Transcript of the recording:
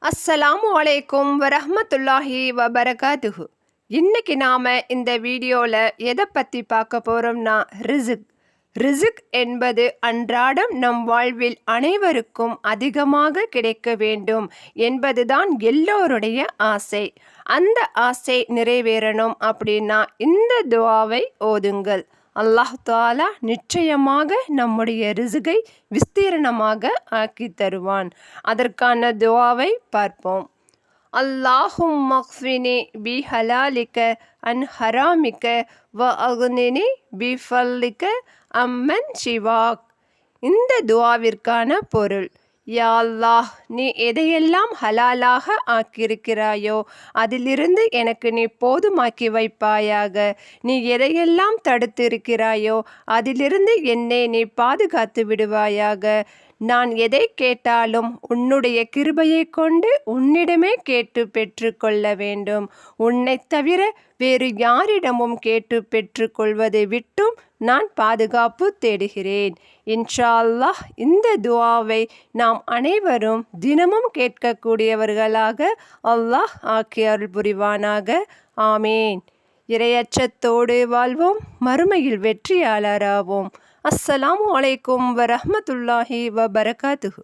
அஸ்ஸலாமு அலைக்கும் வரஹ்மத்துல்லாஹி வபரகாத்துஹு. இன்னைக்கு நாம் இந்த வீடியோவில் எதை பற்றி பார்க்க போகிறோம்னா ரிசுக். ரிசுக் என்பது அன்றாடம் நம் வாழ்வில் அனைவருக்கும் அதிகமாக கிடைக்க வேண்டும் என்பதுதான் எல்லோருடைய ஆசை. அந்த ஆசை நிறைவேறணும் அப்படின்னா இந்த துஆவை ஓதுங்கள். அல்லாஹ் தஆலா நிச்சயமாக நம்முடைய ரிசுகை விஸ்தீரணமாக ஆக்கி தருவான். அதற்கான துஆவை பார்ப்போம். அல்லாஹும்ம க்ஃபினி பி ஹலாலிக அன் ஹராமிக வ அக்னினி பி ஃபல்லிக அம்மன் சிவாக். இந்த துஆவிற்கான பொருள்: யா அல்லாஹ், நீ எதையெல்லாம் ஹலாலாக ஆக்கியிருக்கிறாயோ அதிலிருந்து எனக்கு நீ போதுமாக்கி வைப்பாயாக. நீ எதையெல்லாம் தடுத்திருக்கிறாயோ அதிலிருந்து என்னை நீ பாதுகாத்து விடுவாயாக. நான் எதை கேட்டாலும் உன்னுடைய கிருபையை கொண்டு உன்னிடமே கேட்டு பெற்று கொள்ள வேண்டும். உன்னைத் தவிர வேறு யாரிடமும் கேட்டு பெற்றுக்கொள்வதை விட்டும் நான் பாதுகாப்பு தேடுகிறேன். இன்ஷா அல்லாஹ் இந்த துஆவை நாம் அனைவரும் தினமும் கேட்கக்கூடியவர்களாக அல்லாஹ் ஆக்கி அருள் புரிவானாக. ஆமீன். இறையச்சத்தோடு வாழ்வோம், மறுமையில் வெற்றியாளராவோம். அஸ்ஸலாமு அலைக்கும் வரஹ்மத்துல்லாஹி வபரகாத்துஹு.